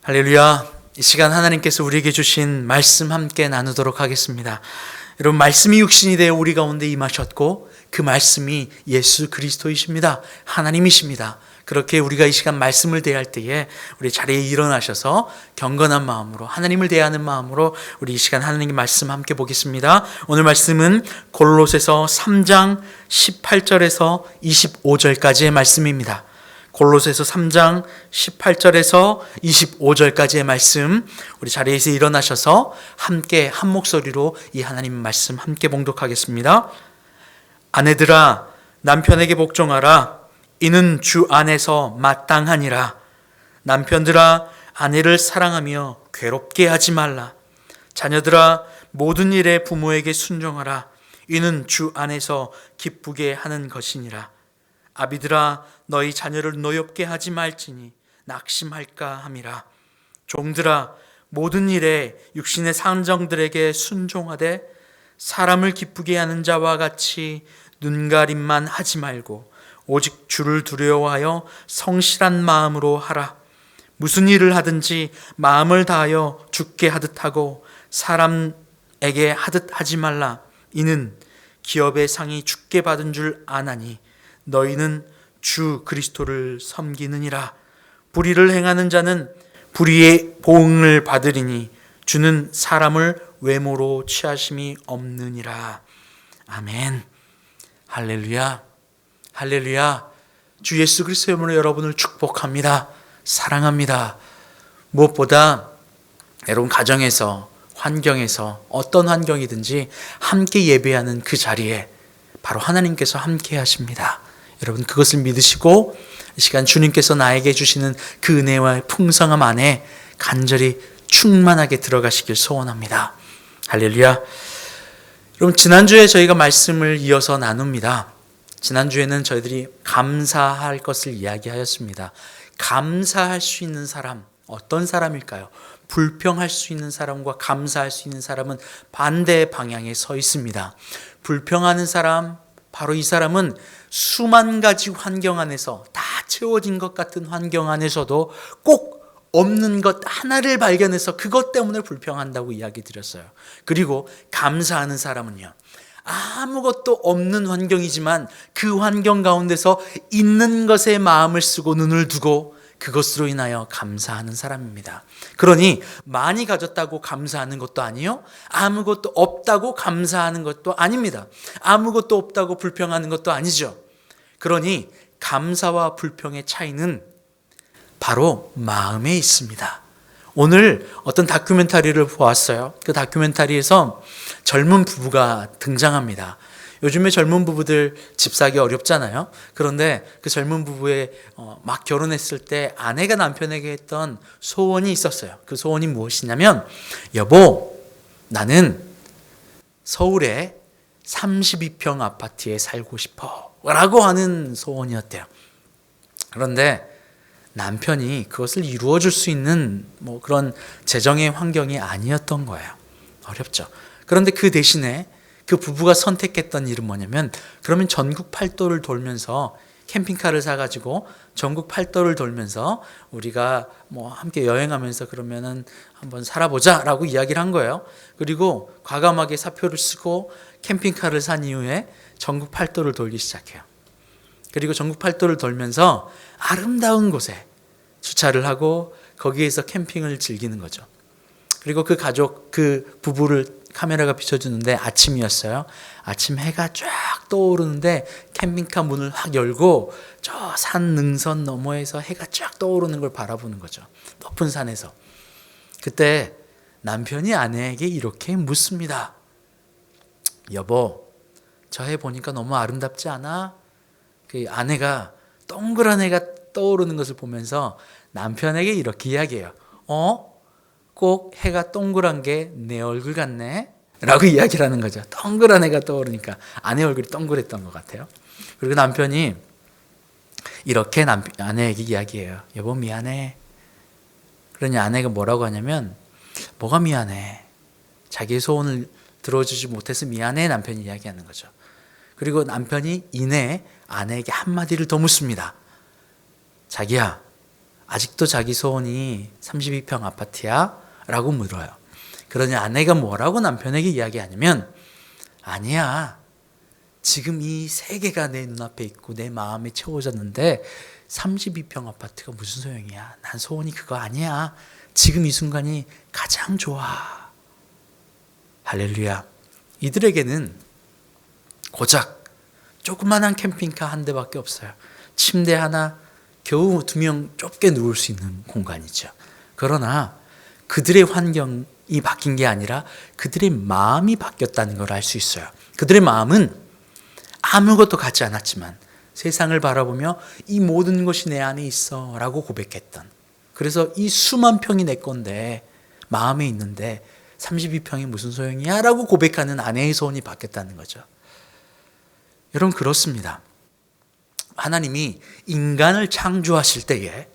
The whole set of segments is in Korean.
할렐루야. 이 시간 하나님께서 우리에게 주신 말씀 함께 나누도록 하겠습니다. 여러분, 말씀이 육신이 되어 우리 가운데 임하셨고 그 말씀이 예수 그리스도이십니다. 하나님이십니다. 그렇게 우리가 이 시간 말씀을 대할 때에 우리 자리에 일어나셔서 경건한 마음으로 하나님을 대하는 마음으로 우리 이 시간 하나님의 말씀 함께 보겠습니다. 오늘 말씀은 골로새서 3장 18절에서 25절까지의 말씀입니다. 골로새서 3장 18절에서 25절까지의 말씀, 우리 자리에서 일어나셔서 함께 한 목소리로 이 하나님 말씀 함께 봉독하겠습니다. 아내들아, 남편에게 복종하라. 이는 주 안에서 마땅하니라. 남편들아, 아내를 사랑하며 괴롭게 하지 말라. 자녀들아, 모든 일에 부모에게 순종하라. 이는 주 안에서 기쁘게 하는 것이니라. 아비들아, 너희 자녀를 노엽게 하지 말지니 낙심할까 함이라. 종들아, 모든 일에 육신의 상정들에게 순종하되 사람을 기쁘게 하는 자와 같이 눈가림만 하지 말고 오직 주를 두려워하여 성실한 마음으로 하라. 무슨 일을 하든지 마음을 다하여 주께 하듯 하고 사람에게 하듯 하지 말라. 이는 기업의 상이 주께 받은 줄 아나니 너희는 주 그리스도를 섬기느니라. 불의를 행하는 자는 불의의 보응을 받으리니 주는 사람을 외모로 취하심이 없느니라. 아멘. 할렐루야. 할렐루야. 주 예수 그리스도의 이름으로 여러분을 축복합니다. 사랑합니다. 무엇보다 여러분 가정에서, 환경에서, 어떤 환경이든지 함께 예배하는 그 자리에 바로 하나님께서 함께 하십니다. 여러분, 그것을 믿으시고 이 시간 주님께서 나에게 주시는 그 은혜와 풍성함 안에 간절히 충만하게 들어가시길 소원합니다. 할렐루야. 여러분, 지난주에 저희가 말씀을 이어서 나눕니다. 지난주에는 저희들이 감사할 것을 이야기하였습니다. 감사할 수 있는 사람, 어떤 사람일까요? 불평할 수 있는 사람과 감사할 수 있는 사람은 반대 방향에 서 있습니다. 불평하는 사람, 바로 이 사람은 수만 가지 환경 안에서 다 채워진 것 같은 환경 안에서도 꼭 없는 것 하나를 발견해서 그것 때문에 불평한다고 이야기 드렸어요. 그리고 감사하는 사람은요, 아무것도 없는 환경이지만 그 환경 가운데서 있는 것에 마음을 쓰고 눈을 두고 그것으로 인하여 감사하는 사람입니다. 그러니 많이 가졌다고 감사하는 것도 아니요, 아무것도 없다고 감사하는 것도 아닙니다. 아무것도 없다고 불평하는 것도 아니죠. 그러니 감사와 불평의 차이는 바로 마음에 있습니다. 오늘 어떤 다큐멘터리를 보았어요. 그 다큐멘터리에서 젊은 부부가 등장합니다. 요즘에 젊은 부부들 집 사기 어렵잖아요. 그런데 그 젊은 부부의 막 결혼했을 때 아내가 남편에게 했던 소원이 있었어요. 그 소원이 무엇이냐면, 여보, 나는 서울에 32평 아파트에 살고 싶어 라고 하는 소원이었대요. 그런데 남편이 그것을 이루어줄 수 있는 그런 재정의 환경이 아니었던 거예요. 어렵죠. 그런데 그 대신에 그 부부가 선택했던 일은 뭐냐면, 그러면 전국 팔도를 돌면서 캠핑카를 사가지고 전국 팔도를 돌면서 우리가 함께 여행하면서 그러면은 한번 살아보자 라고 이야기를 한 거예요. 그리고 과감하게 사표를 쓰고 캠핑카를 산 이후에 전국 팔도를 돌기 시작해요. 그리고 전국 팔도를 돌면서 아름다운 곳에 주차를 하고 거기에서 캠핑을 즐기는 거죠. 그리고 그 가족, 그 부부를 카메라가 비춰주는데 아침이었어요. 아침 해가 쫙 떠오르는데 캠핑카 문을 확 열고 저 산 능선 너머에서 해가 쫙 떠오르는 걸 바라보는 거죠. 높은 산에서. 그때 남편이 아내에게 이렇게 묻습니다. 여보, 저 해 보니까 너무 아름답지 않아? 그 아내가 동그란 해가 떠오르는 것을 보면서 남편에게 이렇게 이야기해요. 꼭 해가 동그란 게 내 얼굴 같네? 라고 이야기를 하는 거죠. 동그란 해가 떠오르니까 아내 얼굴이 동그랬던 것 같아요. 그리고 남편이 이렇게 아내에게 이야기해요. 여보, 미안해. 그러니 아내가 뭐라고 하냐면, 뭐가 미안해? 자기의 소원을 들어주지 못해서 미안해, 남편이 이야기하는 거죠. 그리고 남편이 이내 아내에게 한마디를 더 묻습니다. 자기야, 아직도 자기 소원이 32평 아파트야? 라고 물어요. 그러니 아내가 뭐라고 남편에게 이야기하냐면, 아니야, 지금 이 세 개가 내 눈앞에 있고 내 마음에 채워졌는데 32평 아파트가 무슨 소용이야. 난 소원이 그거 아니야. 지금 이 순간이 가장 좋아. 할렐루야. 이들에게는 고작 조그만한 캠핑카 한 대밖에 없어요. 침대 하나, 겨우 2명 좁게 누울 수 있는 공간이죠. 그러나 그들의 환경이 바뀐 게 아니라 그들의 마음이 바뀌었다는 걸 알 수 있어요. 그들의 마음은 아무것도 갖지 않았지만 세상을 바라보며 이 모든 것이 내 안에 있어 라고 고백했던, 그래서 이 수만 평이 내 건데 마음에 있는데 32평이 무슨 소용이야? 라고 고백하는 아내의 소원이 바뀌었다는 거죠. 여러분, 그렇습니다. 하나님이 인간을 창조하실 때에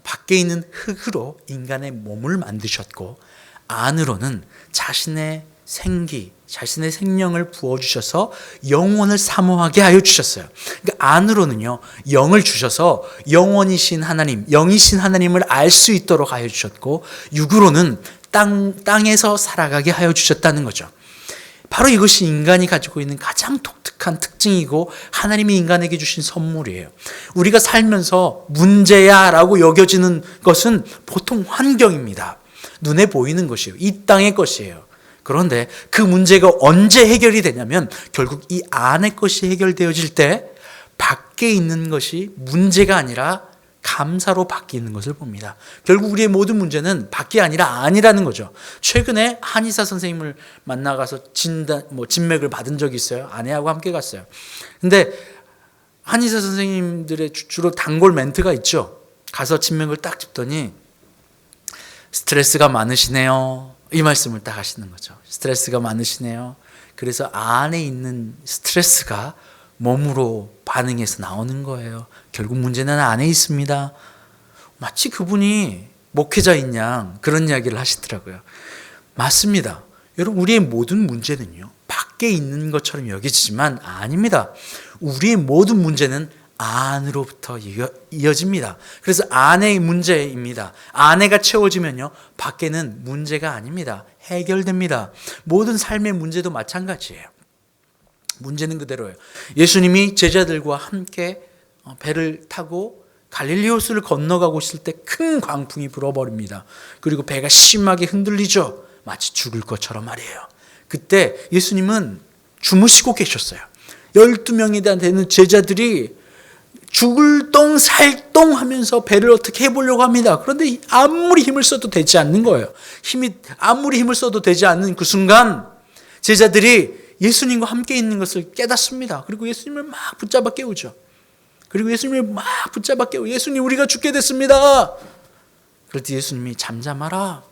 밖에 있는 흙으로 인간의 몸을 만드셨고 안으로는 자신의 생기, 자신의 생명을 부어주셔서 영혼을 사모하게 하여 주셨어요. 그러니까 안으로는요, 영을 주셔서 영원이신 하나님, 영이신 하나님을 알 수 있도록 하여 주셨고, 육으로는 땅에서 살아가게 하여 주셨다는 거죠. 바로 이것이 인간이 가지고 있는 가장 독특한 특징이고 하나님이 인간에게 주신 선물이에요. 우리가 살면서 문제야 라고 여겨지는 것은 보통 환경입니다. 눈에 보이는 것이에요. 이 땅의 것이에요. 그런데 그 문제가 언제 해결이 되냐면 결국 이 안의 것이 해결되어질 때 밖에 있는 것이 문제가 아니라 감사로 바뀌는 것을 봅니다. 결국 우리의 모든 문제는 밖이 아니라 안이라는 거죠. 최근에 한의사 선생님을 만나가서 진맥을 받은 적이 있어요. 아내하고 함께 갔어요. 근데 한의사 선생님들의 주로 단골 멘트가 있죠. 가서 진맥을 딱 짚더니 스트레스가 많으시네요. 이 말씀을 딱 하시는 거죠. 스트레스가 많으시네요. 그래서 안에 있는 스트레스가 몸으로 반응해서 나오는 거예요. 결국 문제는 안에 있습니다. 마치 그분이 목회자인 양 그런 이야기를 하시더라고요. 맞습니다. 여러분, 우리의 모든 문제는요, 밖에 있는 것처럼 여겨지지만 아닙니다. 우리의 모든 문제는 안으로부터 이어집니다. 그래서 안의 문제입니다. 안에가 채워지면요, 밖에는 문제가 아닙니다. 해결됩니다. 모든 삶의 문제도 마찬가지예요. 문제는 그대로예요. 예수님이 제자들과 함께 배를 타고 갈릴리 호수를 건너가고 있을 때 큰 광풍이 불어버립니다. 그리고 배가 심하게 흔들리죠. 마치 죽을 것처럼 말이에요. 그때 예수님은 주무시고 계셨어요. 12명이 되는 제자들이 죽을 똥 살똥 하면서 배를 어떻게 해보려고 합니다. 그런데 아무리 힘을 써도 되지 않는 거예요. 아무리 힘을 써도 되지 않는 그 순간 제자들이 예수님과 함께 있는 것을 깨닫습니다. 그리고 예수님을 막 붙잡아 깨우죠. 예수님, 우리가 죽게 됐습니다. 그럴 때 예수님이 잠잠하라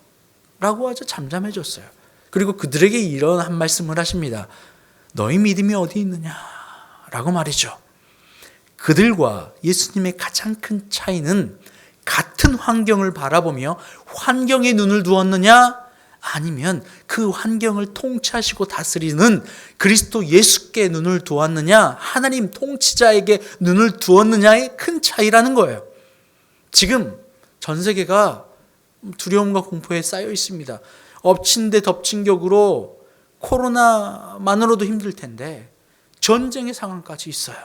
라고 하죠. 잠잠해졌어요. 그리고 그들에게 이런 한 말씀을 하십니다. 너희 믿음이 어디 있느냐 라고 말이죠. 그들과 예수님의 가장 큰 차이는 같은 환경을 바라보며 환경에 눈을 두었느냐, 아니면 그 환경을 통치하시고 다스리는 그리스도 예수께 눈을 두었느냐, 하나님 통치자에게 눈을 두었느냐의 큰 차이라는 거예요. 지금 전 세계가 두려움과 공포에 쌓여 있습니다. 엎친 데 덮친 격으로 코로나만으로도 힘들 텐데 전쟁의 상황까지 있어요.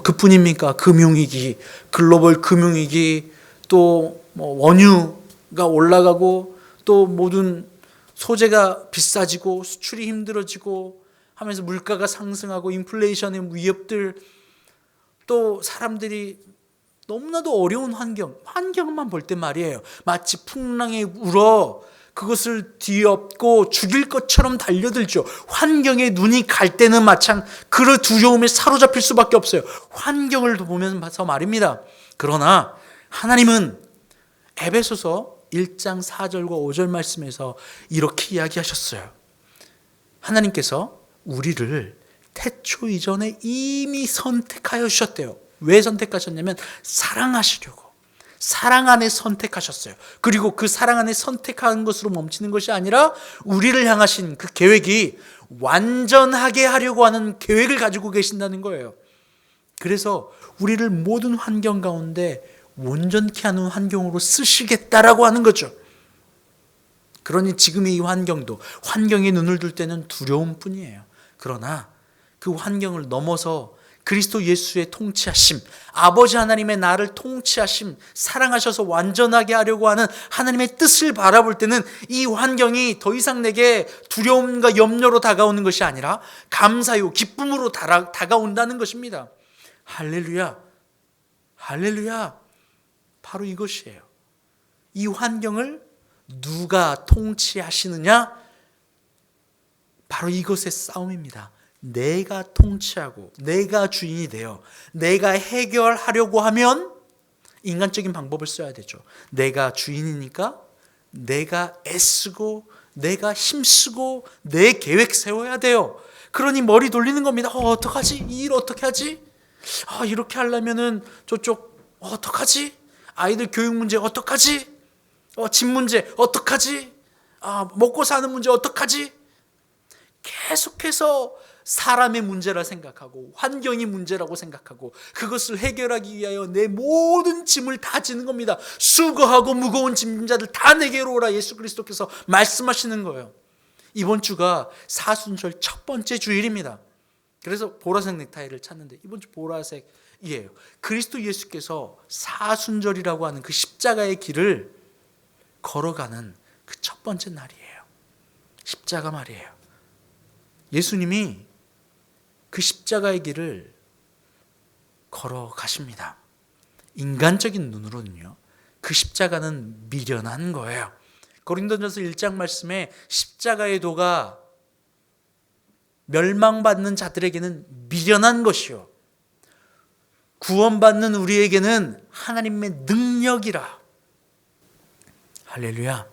그뿐입니까? 금융위기, 글로벌 금융위기, 또 원유가 올라가고 또 모든 소재가 비싸지고 수출이 힘들어지고 하면서 물가가 상승하고 인플레이션의 위협들, 또 사람들이 너무나도 어려운 환경만 볼 때 말이에요. 마치 풍랑에 울어 그것을 뒤엎고 죽일 것처럼 달려들죠. 환경에 눈이 갈 때는 마찬 그 두려움에 사로잡힐 수밖에 없어요. 환경을 보면서 말입니다. 그러나 하나님은 에베소서 1장 4절과 5절 말씀에서 이렇게 이야기하셨어요. 하나님께서 우리를 태초 이전에 이미 선택하여 주셨대요. 왜 선택하셨냐면 사랑하시려고. 사랑 안에 선택하셨어요. 그리고 그 사랑 안에 선택한 것으로 멈추는 것이 아니라 우리를 향하신 그 계획이 완전하게 하려고 하는 계획을 가지고 계신다는 거예요. 그래서 우리를 모든 환경 가운데 온전케 하는 환경으로 쓰시겠다라고 하는 거죠. 그러니 지금의 이 환경도 환경에 눈을 둘 때는 두려움뿐이에요. 그러나 그 환경을 넘어서 그리스도 예수의 통치하심, 아버지 하나님의 나를 통치하심, 사랑하셔서 완전하게 하려고 하는 하나님의 뜻을 바라볼 때는 이 환경이 더 이상 내게 두려움과 염려로 다가오는 것이 아니라 감사요, 기쁨으로 다가온다는 것입니다. 할렐루야, 할렐루야. 바로 이것이에요. 이 환경을 누가 통치하시느냐? 바로 이것의 싸움입니다. 내가 통치하고 내가 주인이 되어 내가 해결하려고 하면 인간적인 방법을 써야 되죠. 내가 주인이니까 내가 애쓰고 내가 힘쓰고 내 계획 세워야 돼요. 그러니 머리 돌리는 겁니다. 어떡하지? 이 일 어떻게 하지? 이렇게 하려면은 저쪽 어떡하지? 아이들 교육 문제 어떡하지? 집 문제 어떡하지? 먹고 사는 문제 어떡하지? 계속해서 사람의 문제라 생각하고 환경이 문제라고 생각하고 그것을 해결하기 위하여 내 모든 짐을 다 지는 겁니다. 수고하고 무거운 짐자들 다 내게로 오라 예수 그리스도께서 말씀하시는 거예요. 이번 주가 사순절 첫 번째 주일입니다. 그래서 보라색 넥타이를 찾는데 이번 주 보라색이에요. 그리스도 예수께서 사순절이라고 하는 그 십자가의 길을 걸어가는 그 첫 번째 날이에요. 십자가 말이에요. 예수님이 그 십자가의 길을 걸어가십니다. 인간적인 눈으로는요, 그 십자가는 미련한 거예요. 고린도전서 1장 말씀에 십자가의 도가 멸망받는 자들에게는 미련한 것이요, 구원받는 우리에게는 하나님의 능력이라. 할렐루야.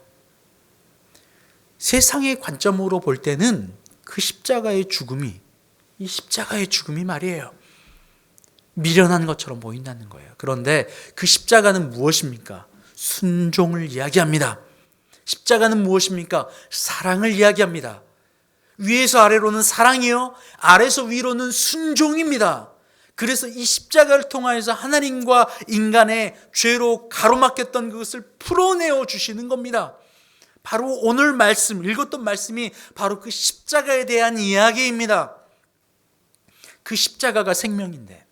세상의 관점으로 볼 때는 그 십자가의 죽음이, 이 십자가의 죽음이 말이에요, 미련한 것처럼 보인다는 거예요. 그런데 그 십자가는 무엇입니까? 순종을 이야기합니다. 십자가는 무엇입니까? 사랑을 이야기합니다. 위에서 아래로는 사랑이요, 아래서 위로는 순종입니다. 그래서 이 십자가를 통하여서 하나님과 인간의 죄로 가로막혔던 그것을 풀어내어 주시는 겁니다. 바로 오늘 말씀, 읽었던 말씀이 바로 그 십자가에 대한 이야기입니다. 그 십자가가 생명인데,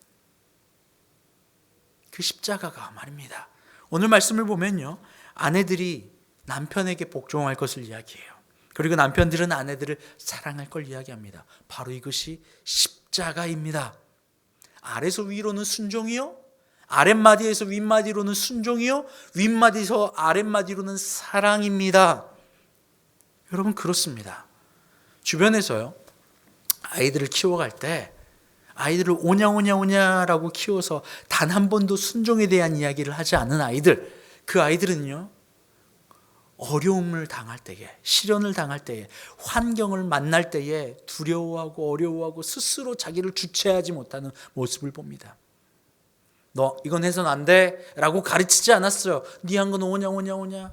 그 십자가가 말입니다. 오늘 말씀을 보면요, 아내들이 남편에게 복종할 것을 이야기해요. 그리고 남편들은 아내들을 사랑할 걸 이야기합니다. 바로 이것이 십자가입니다. 아래서 위로는 순종이요, 아랫마디에서 윗마디로는 순종이요, 윗마디에서 아랫마디로는 사랑입니다. 여러분, 그렇습니다. 주변에서요, 아이들을 키워갈 때 아이들을 오냐라고 키워서 단 한 번도 순종에 대한 이야기를 하지 않은 아이들, 그 아이들은요, 어려움을 당할 때에, 시련을 당할 때에, 환경을 만날 때에 두려워하고 어려워하고 스스로 자기를 주체하지 못하는 모습을 봅니다. 너 이건 해서는 안 돼 라고 가르치지 않았어요. 네 한 건 오냐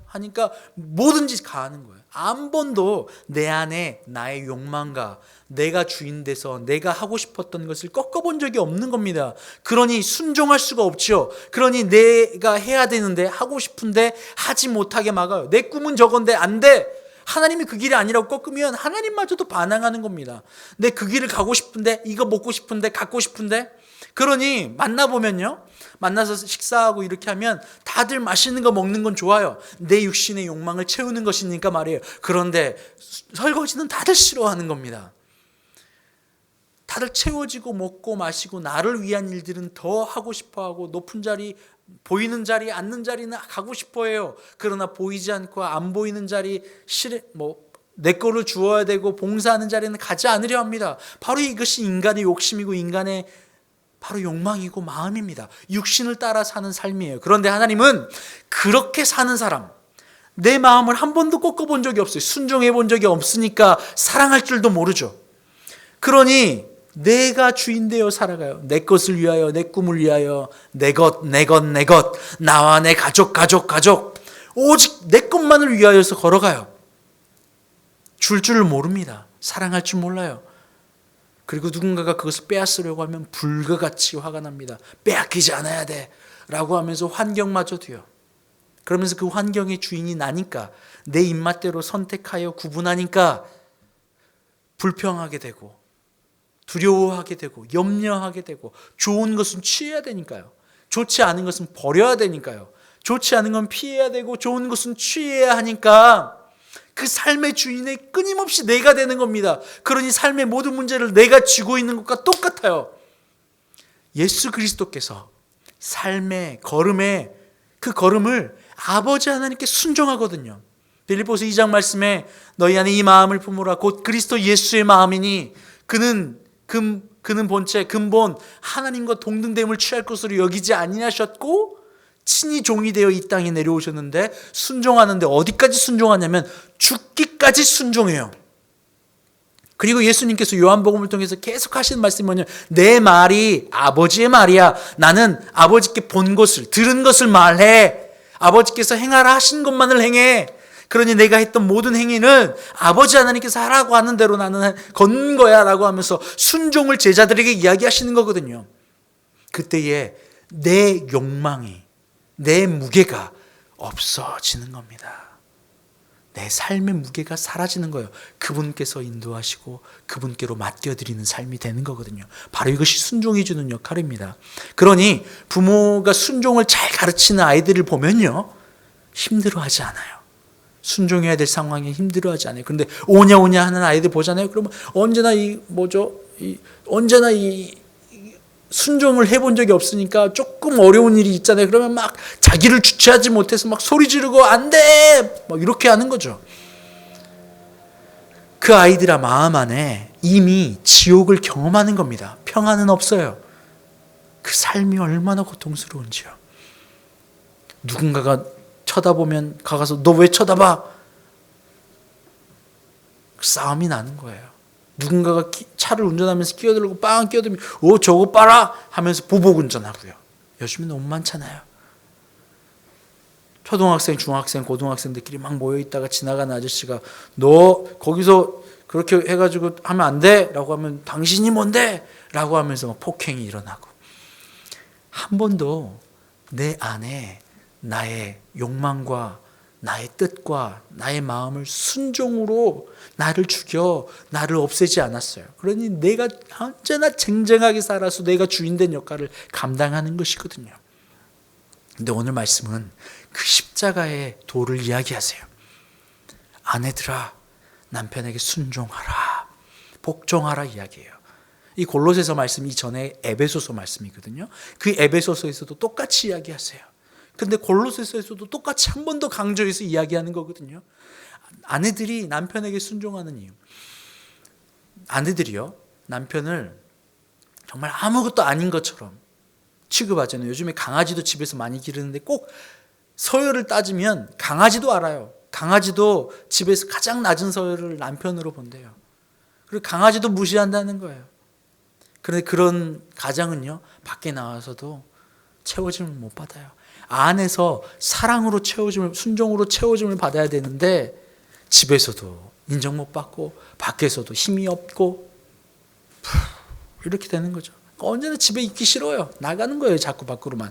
하니까 뭐든지 가하는 거예요. 한 번도 내 안에 나의 욕망과 내가 주인 돼서 내가 하고 싶었던 것을 꺾어본 적이 없는 겁니다. 그러니 순종할 수가 없죠. 그러니 내가 해야 되는데, 하고 싶은데 하지 못하게 막아요. 내 꿈은 저건데 안 돼. 하나님이 그 길이 아니라고 꺾으면 하나님마저도 반항하는 겁니다. 내 그 길을 가고 싶은데, 이거 먹고 싶은데, 갖고 싶은데. 그러니 만나보면요, 만나서 식사하고 이렇게 하면 다들 맛있는 거 먹는 건 좋아요. 내 육신의 욕망을 채우는 것이니까 말이에요. 그런데 설거지는 다들 싫어하는 겁니다. 다들 채워지고 먹고 마시고 나를 위한 일들은 더 하고 싶어하고, 높은 자리, 보이는 자리, 앉는 자리는 가고 싶어해요. 그러나 보이지 않고 안 보이는 자리, 내 거를 주어야 되고 봉사하는 자리는 가지 않으려 합니다. 바로 이것이 인간의 욕심이고 인간의 바로 욕망이고 마음입니다. 육신을 따라 사는 삶이에요. 그런데 하나님은 그렇게 사는 사람, 내 마음을 한 번도 꺾어본 적이 없어요. 순종해 본 적이 없으니까 사랑할 줄도 모르죠. 그러니 내가 주인 되어 살아가요. 내 것을 위하여, 내 꿈을 위하여, 내 것, 나와 내 가족, 오직 내 것만을 위하여서 걸어가요. 줄을 모릅니다. 사랑할 줄 몰라요. 그리고 누군가가 그것을 빼앗으려고 하면 불과 같이 화가 납니다. 빼앗기지 않아야 돼. 라고 하면서 환경마저도요. 그러면서 그 환경의 주인이 나니까 내 입맛대로 선택하여 구분하니까 불평하게 되고 두려워하게 되고 염려하게 되고 좋은 것은 취해야 되니까요. 좋지 않은 것은 버려야 되니까요. 좋지 않은 건 피해야 되고 좋은 것은 취해야 하니까 그 삶의 주인이 끊임없이 내가 되는 겁니다. 그러니 삶의 모든 문제를 내가 쥐고 있는 것과 똑같아요. 예수 그리스도께서 삶의 걸음에 그 걸음을 아버지 하나님께 순종하거든요. 빌립보서 2장 말씀에 너희 안에 이 마음을 품으라 곧 그리스도 예수의 마음이니 그는 본체 근본 하나님과 동등됨을 취할 것으로 여기지 아니하셨고 친히 종이 되어 이 땅에 내려오셨는데 순종하는데 어디까지 순종하냐면 죽기까지 순종해요. 그리고 예수님께서 요한복음을 통해서 계속 하시는 말씀이 뭐냐면 내 말이 아버지의 말이야. 나는 아버지께 본 것을 들은 것을 말해. 아버지께서 행하라 하신 것만을 행해. 그러니 내가 했던 모든 행위는 아버지 하나님께서 하라고 하는 대로 나는 건 거야 라고 하면서 순종을 제자들에게 이야기하시는 거거든요. 그때에 내 욕망이 내 무게가 없어지는 겁니다. 내 삶의 무게가 사라지는 거예요. 그분께서 인도하시고 그분께로 맡겨드리는 삶이 되는 거거든요. 바로 이것이 순종이 주는 역할입니다. 그러니 부모가 순종을 잘 가르치는 아이들을 보면요, 힘들어하지 않아요. 순종해야 될 상황에 힘들어하지 않아요. 그런데 오냐 하는 아이들 보잖아요. 그러면 언제나 순종을 해본 적이 없으니까 조금 어려운 일이 있잖아요. 그러면 막 자기를 주체하지 못해서 막 소리 지르고 안 돼! 막 이렇게 하는 거죠. 그 아이들의 마음 안에 이미 지옥을 경험하는 겁니다. 평안은 없어요. 그 삶이 얼마나 고통스러운지요. 누군가가 쳐다보면 가서 너 왜 쳐다봐? 싸움이 나는 거예요. 누군가가 차를 운전하면서 끼어들고 빵 끼어들면 저거 봐라 하면서 보복 운전하고요. 요즘에 너무 많잖아요. 초등학생, 중학생, 고등학생들끼리 막 모여있다가 지나가는 아저씨가 너 거기서 그렇게 해가지고 하면 안 돼 라고 하면 당신이 뭔데? 라고 하면서 막 폭행이 일어나고 한 번도 내 안에 나의 욕망과 나의 뜻과 나의 마음을 순종으로 나를 죽여 나를 없애지 않았어요. 그러니 내가 언제나 쟁쟁하게 살아서 내가 주인된 역할을 감당하는 것이거든요. 근데 오늘 말씀은 그 십자가의 도를 이야기하세요. 아내들아 남편에게 순종하라 복종하라 이야기해요. 이 골로새서 말씀이 전에 에베소서 말씀이거든요. 그 에베소서에서도 똑같이 이야기하세요. 근데 골로새서에서도 똑같이 한 번 더 강조해서 이야기하는 거거든요. 아내들이 남편에게 순종하는 이유. 아내들이요, 남편을 정말 아무것도 아닌 것처럼 취급하잖아요. 요즘에 강아지도 집에서 많이 기르는데 꼭 서열을 따지면 강아지도 알아요. 강아지도 집에서 가장 낮은 서열을 남편으로 본대요. 그리고 강아지도 무시한다는 거예요. 그런데 그런 가장은요, 밖에 나와서도 채워짐을 못 받아요. 안에서 사랑으로 채워짐을, 순종으로 채워짐을 받아야 되는데 집에서도 인정 못 받고 밖에서도 힘이 없고 이렇게 되는 거죠. 언제나 집에 있기 싫어요. 나가는 거예요. 자꾸 밖으로만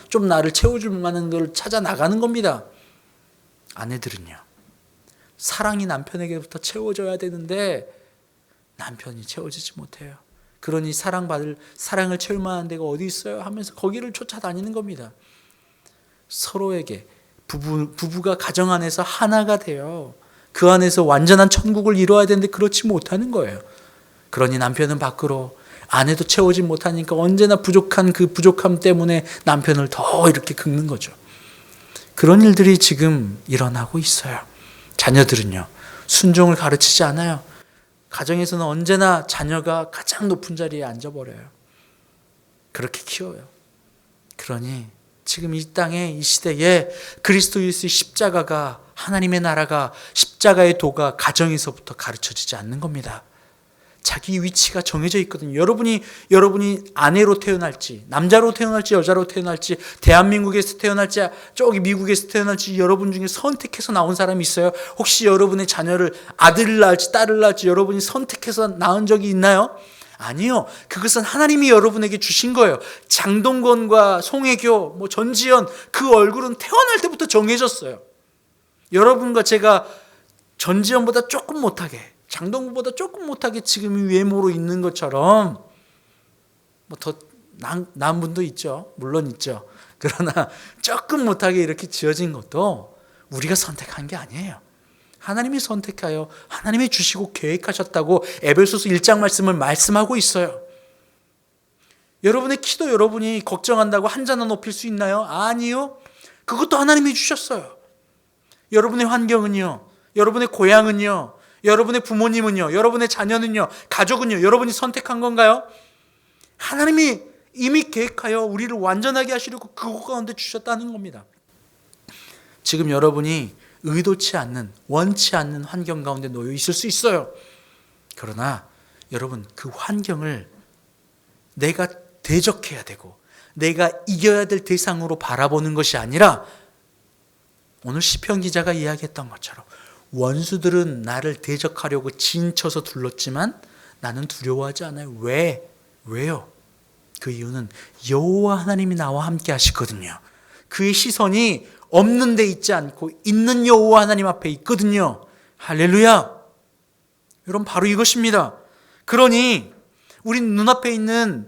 좀 나를 채워줄 만한 걸 찾아 나가는 겁니다. 아내들은요, 사랑이 남편에게부터 채워져야 되는데 남편이 채워지지 못해요. 그러니 사랑을 채울 만한 데가 어디 있어요? 하면서 거기를 쫓아다니는 겁니다. 서로에게 부부가 가정 안에서 하나가 돼요. 그 안에서 완전한 천국을 이루어야 되는데 그렇지 못하는 거예요. 그러니 남편은 밖으로, 아내도 채우지 못하니까 언제나 부족한 그 부족함 때문에 남편을 더 이렇게 긁는 거죠. 그런 일들이 지금 일어나고 있어요. 자녀들은요, 순종을 가르치지 않아요. 가정에서는 언제나 자녀가 가장 높은 자리에 앉아버려요. 그렇게 키워요. 그러니 지금 이 땅에, 이 시대에 그리스도 예수의 십자가가, 하나님의 나라가, 십자가의 도가 가정에서부터 가르쳐지지 않는 겁니다. 자기 위치가 정해져 있거든요. 여러분이 아내로 태어날지, 남자로 태어날지, 여자로 태어날지, 대한민국에서 태어날지, 저기 미국에서 태어날지 여러분 중에 선택해서 나온 사람이 있어요? 혹시 여러분의 자녀를 아들을 낳을지 딸을 낳을지 여러분이 선택해서 낳은 적이 있나요? 아니요. 그것은 하나님이 여러분에게 주신 거예요. 장동건과 송혜교, 전지현, 그 얼굴은 태어날 때부터 정해졌어요. 여러분과 제가 전지현보다 조금 못하게, 장동건보다 조금 못하게 지금 이 외모로 있는 것처럼 더 나은 분도 있죠. 물론 있죠. 그러나 조금 못하게 이렇게 지어진 것도 우리가 선택한 게 아니에요. 하나님이 선택하여 하나님이 주시고 계획하셨다고 에베소서 1장 말씀을 말씀하고 있어요. 여러분의 키도 여러분이 걱정한다고 한 자나 높일 수 있나요? 아니요. 그것도 하나님이 주셨어요. 여러분의 환경은요, 여러분의 고향은요, 여러분의 부모님은요, 여러분의 자녀는요, 가족은요, 여러분이 선택한 건가요? 하나님이 이미 계획하여 우리를 완전하게 하시려고 그곳 가운데 주셨다는 겁니다. 지금 여러분이 의도치 않는, 원치 않는 환경 가운데 놓여 있을 수 있어요. 그러나 여러분, 그 환경을 내가 대적해야 되고 내가 이겨야 될 대상으로 바라보는 것이 아니라 오늘 시편 기자가 이야기했던 것처럼 원수들은 나를 대적하려고 진쳐서 둘렀지만 나는 두려워하지 않아요. 왜요? 그 이유는 여호와 하나님이 나와 함께 하시거든요. 그의 시선이 없는 데 있지 않고 있는 여호와 하나님 앞에 있거든요. 할렐루야. 여러분, 바로 이것입니다. 그러니 우리 눈앞에 있는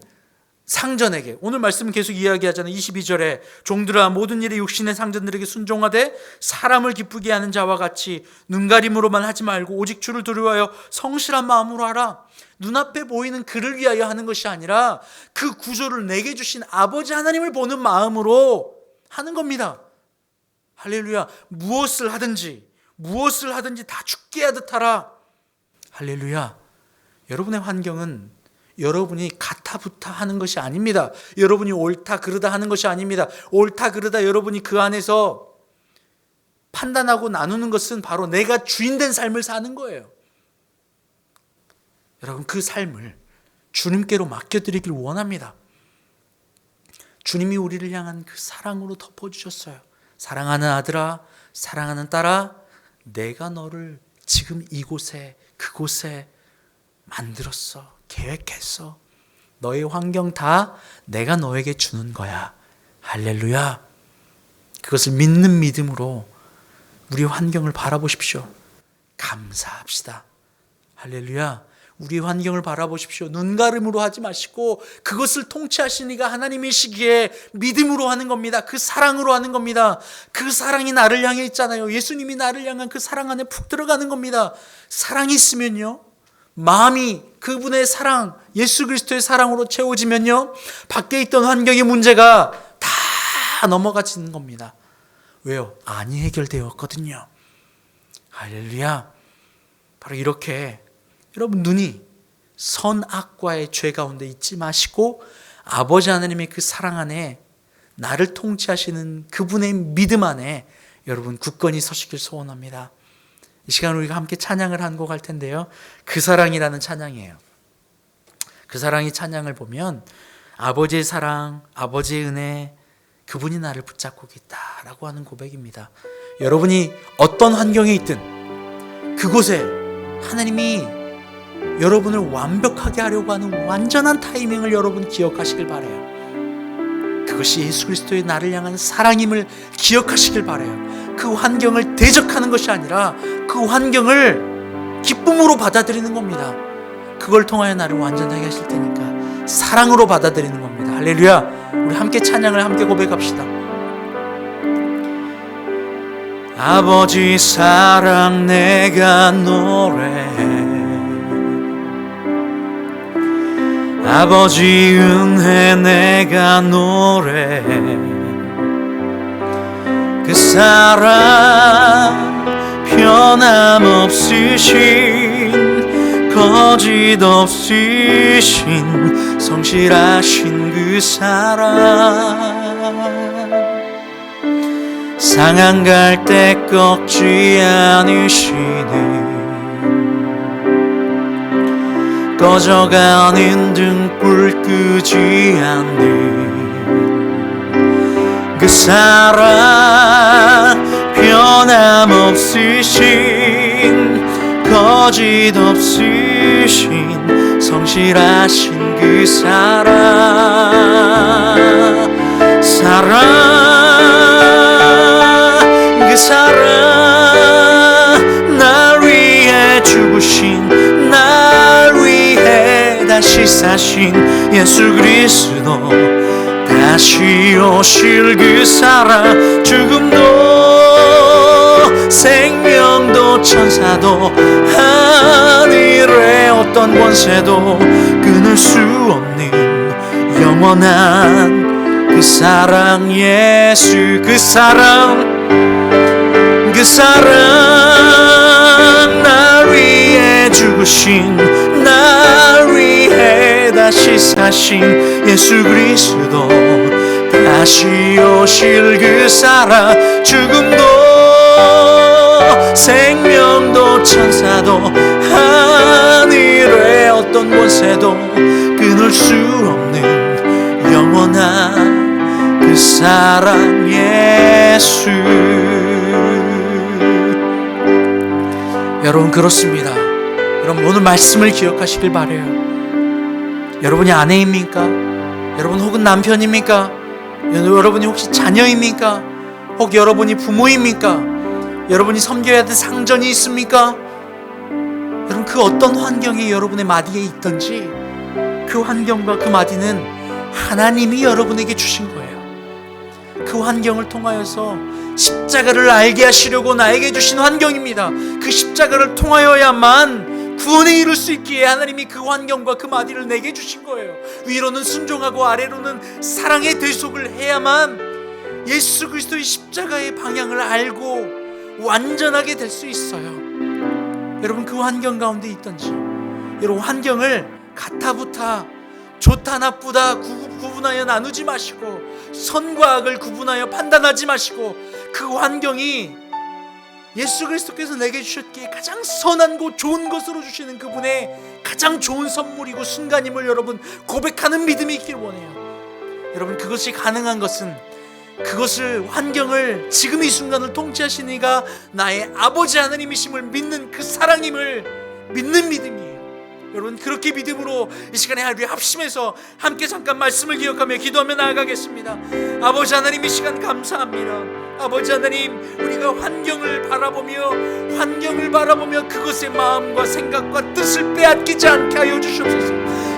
상전에게, 오늘 말씀은 계속 이야기하잖아요. 22절에 종들아 모든 일에 육신의 상전들에게 순종하되 사람을 기쁘게 하는 자와 같이 눈가림으로만 하지 말고 오직 주를 두려워하여 성실한 마음으로 하라. 눈앞에 보이는 그를 위하여 하는 것이 아니라 그 구조를 내게 주신 아버지 하나님을 보는 마음으로 하는 겁니다. 할렐루야. 무엇을 하든지 다 죽게 하듯 하라. 할렐루야. 여러분의 환경은 여러분이 가타부타 하는 것이 아닙니다. 여러분이 옳다 그르다 하는 것이 아닙니다. 옳다 그르다 여러분이 그 안에서 판단하고 나누는 것은 바로 내가 주인된 삶을 사는 거예요. 여러분, 그 삶을 주님께로 맡겨드리길 원합니다. 주님이 우리를 향한 그 사랑으로 덮어주셨어요. 사랑하는 아들아, 사랑하는 딸아, 내가 너를 지금 이곳에 그곳에 만들었어. 계획했어. 너의 환경 다 내가 너에게 주는 거야. 할렐루야. 그것을 믿는 믿음으로 우리 환경을 바라보십시오. 감사합시다. 할렐루야. 우리 환경을 바라보십시오. 눈가림으로 하지 마시고 그것을 통치하시는 이가 하나님이시기에 믿음으로 하는 겁니다. 그 사랑으로 하는 겁니다. 그 사랑이 나를 향해 있잖아요. 예수님이 나를 향한 그 사랑 안에 푹 들어가는 겁니다. 사랑이 있으면요, 마음이 그분의 사랑, 예수 그리스도의 사랑으로 채워지면요, 밖에 있던 환경의 문제가 다 넘어가지는 겁니다. 왜요? 안이 해결되었거든요. 할렐루야. 바로 이렇게 여러분, 눈이 선악과의 죄 가운데 있지 마시고 아버지 하나님의 그 사랑 안에 나를 통치하시는 그분의 믿음 안에 여러분 굳건히 서시길 소원합니다. 이 시간 우리가 함께 찬양을 한 곡 할 텐데요, 그 사랑이라는 찬양이에요. 그 사랑의 찬양을 보면 아버지의 사랑, 아버지의 은혜, 그분이 나를 붙잡고 있다라고 하는 고백입니다. 여러분이 어떤 환경에 있든 그곳에 하나님이 여러분을 완벽하게 하려고 하는 완전한 타이밍을 여러분 기억하시길 바라요. 그것이 예수 그리스도의 나를 향한 사랑임을 기억하시길 바라요. 그 환경을 대적하는 것이 아니라 그 환경을 기쁨으로 받아들이는 겁니다. 그걸 통하여 나를 완전하게 하실 테니까 사랑으로 받아들이는 겁니다. 할렐루야. 우리 함께 찬양을 함께 고백합시다. 아버지 사랑 내가 노래해, 아버지 은혜 내가 노래해, 그 사랑 변함없으신 거짓 없으신 성실하신 그 사랑, 상한 갈 때 꺾지 않으시는 꺼져가는 등불 끄지 않는 그 사랑 변함없으신 거짓 없으신 성실하신 그 그 사랑 날 위해 죽으신 날 위해 다시 사신 예수 그리스도 다시 오실 그 사랑 죽음도 생명도 천사도 하늘의 어떤 권세도 끊을 수 없는 영원한 그 사랑 예수 그 사랑 날 위해 죽으신 날 위해 다시 사신 예수 그리스도 다시 오실 그 사랑 죽음도 생명도 천사도 하늘의 어떤 권세도 끊을 수 없는 영원한 그 사랑 예수. 여러분 그렇습니다. 여러분 오늘 말씀을 기억하시길 바라요. 여러분이 아내입니까? 여러분 혹은 남편입니까? 여러분이 혹시 자녀입니까? 혹 여러분이 부모입니까? 여러분이 섬겨야 될 상전이 있습니까? 여러분 그 어떤 환경이 여러분의 마디에 있든지 그 환경과 그 마디는 하나님이 여러분에게 주신 거예요. 그 환경을 통하여서 십자가를 알게 하시려고 나에게 주신 환경입니다. 그 십자가를 통하여야만 구원에 이룰 수 있기에 하나님이 그 환경과 그 마디를 내게 주신 거예요. 위로는 순종하고 아래로는 사랑의 대속을 해야만 예수 그리스도의 십자가의 방향을 알고 완전하게 될 수 있어요. 여러분 그 환경 가운데 있든지 여러분 환경을 가타부타 좋다 나쁘다 구분하여 나누지 마시고 선과 악을 구분하여 판단하지 마시고 그 환경이 예수 그리스도께서 내게 주셨기에 가장 선한 좋은 것으로 주시는 그분의 가장 좋은 선물이고 순간임을 여러분 고백하는 믿음이 있길 원해요. 여러분 그것이 가능한 것은 그것을 환경을 지금 이 순간을 통치하시는 이가 나의 아버지 하나님이심을 믿는 그 사랑임을 믿는 믿음이에요. 여러분 그렇게 믿음으로 이 시간에 우리 합심해서 함께 잠깐 말씀을 기억하며 기도하며 나아가겠습니다. 아버지 하나님 이 시간 감사합니다. 아버지 하나님 우리가 환경을 바라보며 그것의 마음과 생각과 뜻을 빼앗기지 않게 하여 주시옵소서.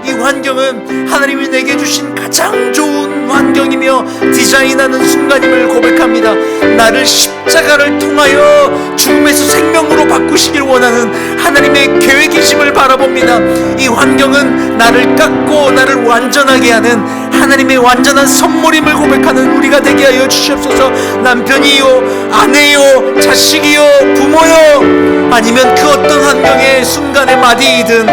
이 환경은 하나님이 내게 주신 가장 좋은 환경이며 디자인하는 순간임을 고백합니다. 나를 십자가를 통하여 죽음에서 생명으로 바꾸시길 원하는 하나님의 계획이심을 바라봅니다. 이 환경은 나를 깎고 나를 완전하게 하는 하나님의 완전한 선물임을 고백하는 우리가 되게 하여 주시옵소서. 남편이요 아내요 자식이요 부모요 아니면 그 어떤 환경의 순간의 마디이든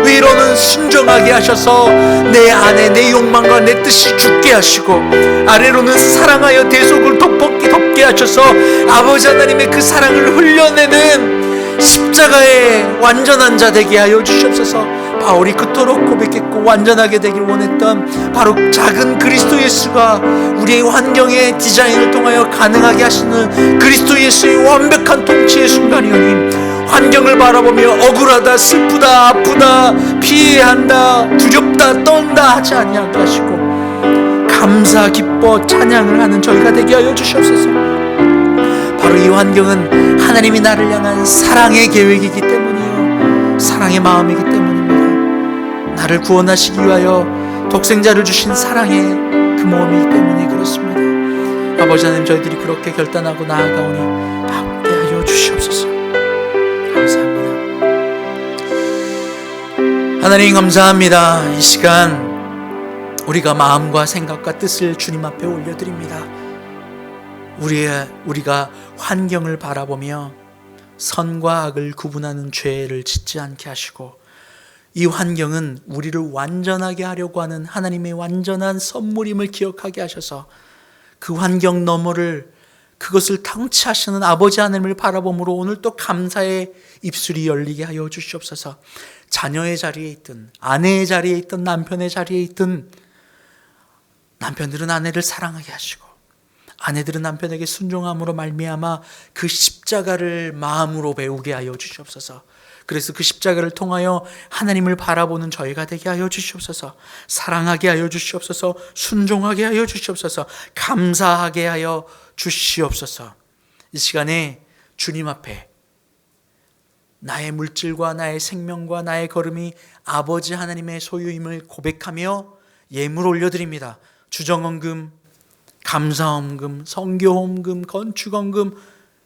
위로는 순종하게 하셔서 내 안에 내 욕망과 내 뜻이 죽게 하시고 아래로는 사랑하여 대속을 덮게 하셔서 아버지 하나님의 그 사랑을 흘려내는 십자가의 완전한 자 되게 하여 주시옵소서. 바울이 그토록 고백했고 완전하게 되길 원했던 바로 작은 그리스도 예수가 우리의 환경의 디자인을 통하여 가능하게 하시는 그리스도 예수의 완벽한 통치의 순간이오니 환경을 바라보며 억울하다 슬프다 아프다 피해야 한다 두렵다 떤다 하지 아니하게 하시고 감사 기뻐 찬양을 하는 저희가 되게 하여 주시옵소서. 바로 이 환경은 하나님이 나를 향한 사랑의 계획이기 때문이요 사랑의 마음이기 때문입니다. 나를 구원하시기 위하여 독생자를 주신 사랑의 그 모험이기 때문에 그렇습니다. 아버지 하나님 저희들이 그렇게 결단하고 나아가오니 함께하여 주시옵소서. 감사합니다. 하나님 감사합니다. 이 시간 우리가 마음과 생각과 뜻을 주님 앞에 올려드립니다. 우리가 환경을 바라보며 선과 악을 구분하는 죄를 짓지 않게 하시고 이 환경은 우리를 완전하게 하려고 하는 하나님의 완전한 선물임을 기억하게 하셔서 그 환경 너머를 그것을 통치하시는 아버지 하나님을 바라봄으로 오늘 또 감사의 입술이 열리게 하여 주시옵소서. 자녀의 자리에 있든 아내의 자리에 있든 남편의 자리에 있든 남편들은 아내를 사랑하게 하시고 아내들은 남편에게 순종함으로 말미암아 그 십자가를 마음으로 배우게 하여 주시옵소서. 그래서 그 십자가를 통하여 하나님을 바라보는 저희가 되게 하여 주시옵소서. 사랑하게 하여 주시옵소서. 순종하게 하여 주시옵소서. 감사하게 하여 주시옵소서. 이 시간에 주님 앞에 나의 물질과 나의 생명과 나의 걸음이 아버지 하나님의 소유임을 고백하며 예물 올려드립니다. 주정헌금, 감사헌금, 성교헌금, 건축헌금,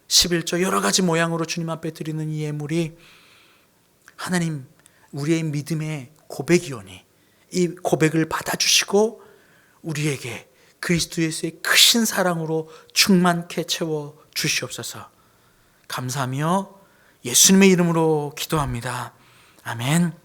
11조 여러 가지 모양으로 주님 앞에 드리는 이 예물이 하나님 우리의 믿음의 고백이오니 이 고백을 받아주시고 우리에게 그리스도 예수의 크신 사랑으로 충만케 채워 주시옵소서. 감사하며 예수님의 이름으로 기도합니다. 아멘.